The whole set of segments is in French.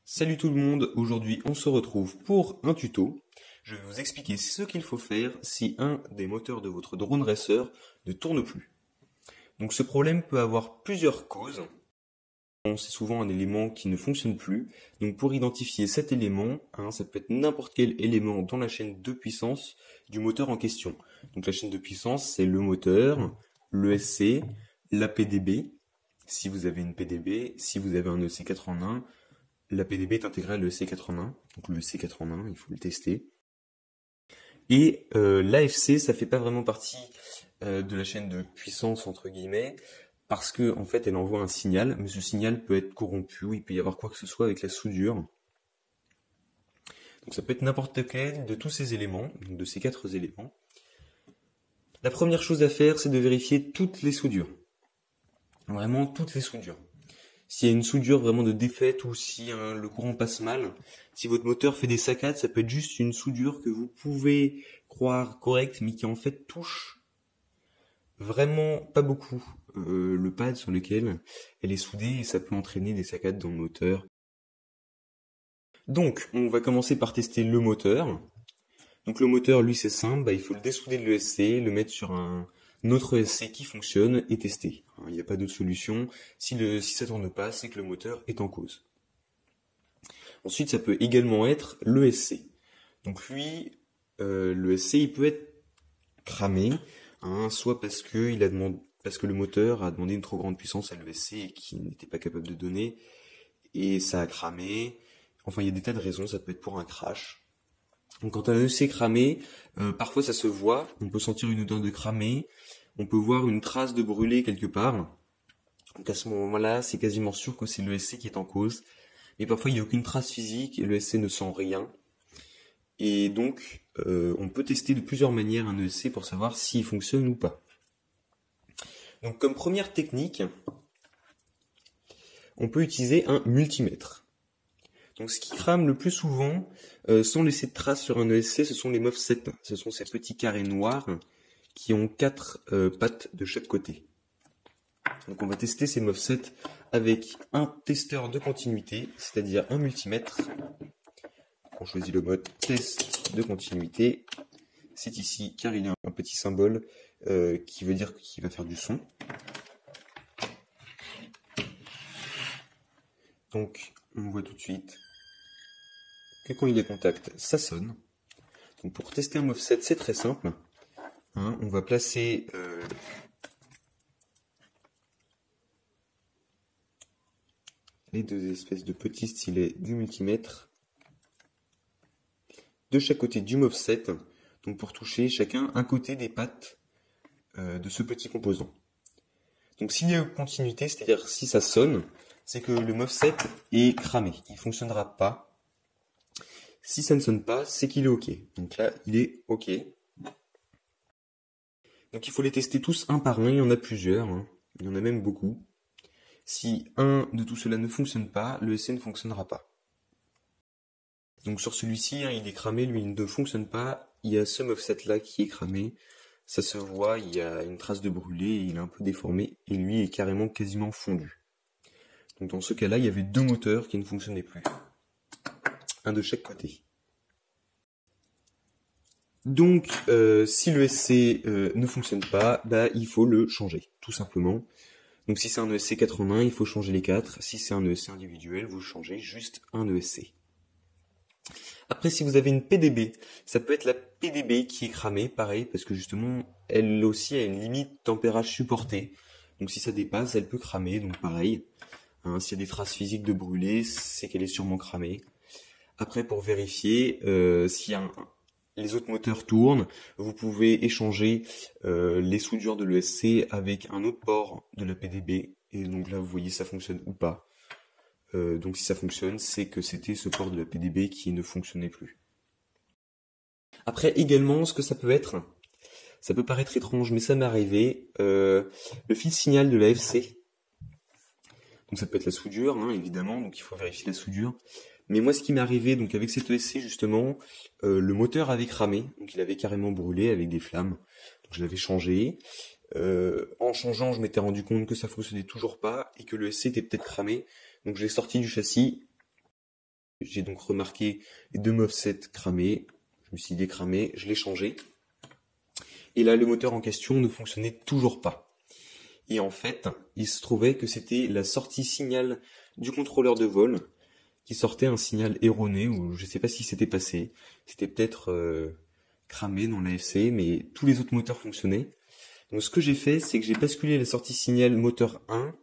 Salut tout le monde, aujourd'hui on se retrouve pour un tuto. Je vais vous expliquer ce qu'il faut faire si un des moteurs de votre drone racer ne tourne plus. Donc ce problème peut avoir plusieurs causes. C'est souvent un élément qui ne fonctionne plus. Donc pour identifier cet élément, ça peut être n'importe quel élément dans la chaîne de puissance du moteur en question. Donc la chaîne de puissance, c'est le moteur, l'ESC, la PDB, si vous avez une PDB, si vous avez un EC4 en 1, la PDB est intégrée à l'EC4 en 1, donc le EC4 en 1, il faut le tester. Et l'AFC, ça fait pas vraiment partie de la chaîne de puissance entre guillemets, parce que en fait, elle envoie un signal, mais ce signal peut être corrompu, ou il peut y avoir quoi que ce soit avec la soudure. Donc ça peut être n'importe lequel de tous ces éléments, donc de ces 4 éléments. La première chose à faire, c'est de vérifier toutes les soudures. Vraiment toutes les soudures. S'il y a une soudure vraiment de défaite ou si le courant passe mal, si votre moteur fait des saccades, ça peut être juste une soudure que vous pouvez croire correcte, mais qui en fait touche vraiment pas beaucoup le pad sur lequel elle est soudée et ça peut entraîner des saccades dans le moteur. Donc, on va commencer par tester le moteur. Donc le moteur, lui, c'est simple, il faut le dessouder de l'ESC, le mettre sur un autre ESC qui fonctionne et tester. Il n'y a pas d'autre solution. Si ça tourne pas, c'est que le moteur est en cause. Ensuite, ça peut également être l'ESC. Donc lui, l'ESC, il peut être cramé, soit parce que le moteur a demandé une trop grande puissance à l'ESC et qu'il n'était pas capable de donner, et ça a cramé. Enfin, il y a des tas de raisons, ça peut être pour un crash. Donc quand un ESC est cramé, parfois ça se voit, on peut sentir une odeur de cramé, on peut voir une trace de brûlé quelque part. Donc à ce moment-là, c'est quasiment sûr que c'est l'ESC qui est en cause. Mais parfois il n'y a aucune trace physique et l'ESC ne sent rien. Et donc on peut tester de plusieurs manières un ESC pour savoir s'il fonctionne ou pas. Donc comme première technique, on peut utiliser un multimètre. Donc ce qui crame le plus souvent, sans laisser de traces sur un ESC, ce sont les MOVSET. Ce sont ces petits carrés noirs qui ont 4 pattes de chaque côté. Donc on va tester ces MOVSET avec un testeur de continuité, c'est-à-dire un multimètre. On choisit le mode test de continuité. C'est ici car il y a un petit symbole qui veut dire qu'il va faire du son. Donc on voit tout de suite que quand il est contact, ça sonne. Donc pour tester un MOVSET, c'est très simple. On va placer les deux espèces de petits stylets du multimètre de chaque côté du MOVSET, donc pour toucher chacun un côté des pattes de ce petit composant. Donc s'il y a une continuité, c'est-à-dire si ça sonne, c'est que le MOVSET est cramé, il ne fonctionnera pas. Si ça ne sonne pas, c'est qu'il est OK. Donc là, il est OK. Donc il faut les tester tous un par un, il y en a plusieurs, il y en a même beaucoup. Si un de tout cela ne fonctionne pas, le ESC ne fonctionnera pas. Donc sur celui-ci, il est cramé, lui il ne fonctionne pas, il y a ce MOVSET là qui est cramé, ça se voit, il y a une trace de brûlé, il est un peu déformé, et lui est carrément quasiment fondu. Donc dans ce cas-là, il y avait 2 moteurs qui ne fonctionnaient plus. Un de chaque côté. Donc, si le ESC ne fonctionne pas, il faut le changer, tout simplement. Donc si c'est un ESC 4 en 1, il faut changer les 4. Si c'est un ESC individuel, vous changez juste un ESC. Après, si vous avez une PDB, ça peut être la PDB qui est cramée, pareil, parce que justement, elle aussi a une limite tempérage supportée. Donc si ça dépasse, elle peut cramer, donc pareil. S'il y a des traces physiques de brûlé, c'est qu'elle est sûrement cramée. Après, pour vérifier si les autres moteurs tournent, vous pouvez échanger les soudures de l'ESC avec un autre port de la PDB. Et donc là, vous voyez ça fonctionne ou pas. Donc si ça fonctionne, c'est que c'était ce port de la PDB qui ne fonctionnait plus. Après, également, ce que ça peut être, ça peut paraître étrange, mais ça m'est arrivé, le fil signal de la FC. Donc ça peut être la soudure, évidemment, donc il faut vérifier la soudure. Mais moi, ce qui m'est arrivé, donc avec cet ESC justement, le moteur avait cramé, donc il avait carrément brûlé avec des flammes. Donc je l'avais changé. En changeant, je m'étais rendu compte que ça fonctionnait toujours pas et que le ESC était peut-être cramé. Donc je l'ai sorti du châssis J'ai donc remarqué les deux offsets cramés. Je me suis dit cramé, je l'ai changé. Et là, le moteur en question ne fonctionnait toujours pas. Et en fait, il se trouvait que c'était la sortie signal du contrôleur de vol qui sortait un signal erroné, ou je sais pas ce qui s'était passé. C'était peut-être cramé dans l'AFC, mais tous les autres moteurs fonctionnaient. Donc ce que j'ai fait, c'est que j'ai basculé la sortie signal moteur 1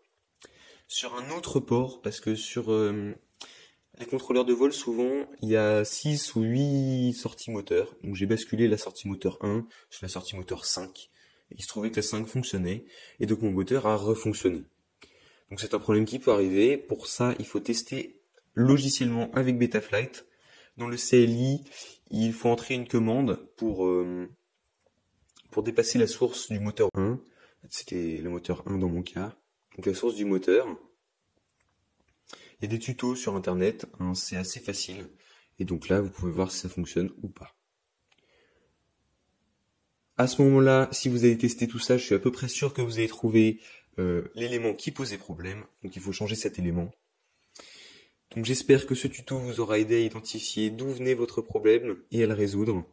sur un autre port, parce que sur les contrôleurs de vol, souvent, il y a 6 ou 8 sorties moteurs. Donc j'ai basculé la sortie moteur 1 sur la sortie moteur 5. Et il se trouvait que la 5 fonctionnait, et donc mon moteur a refonctionné. Donc c'est un problème qui peut arriver. Pour ça, il faut tester logiciellement avec Betaflight. Dans le CLI, il faut entrer une commande pour dépasser la source du moteur 1. C'était le moteur 1 dans mon cas. Donc la source du moteur. Il y a des tutos sur internet, hein, c'est assez facile. Et donc là, vous pouvez voir si ça fonctionne ou pas. À ce moment-là, si vous avez testé tout ça, je suis à peu près sûr que vous avez trouvé l'élément qui posait problème. Donc il faut changer cet élément. Donc j'espère que ce tuto vous aura aidé à identifier d'où venait votre problème et à le résoudre.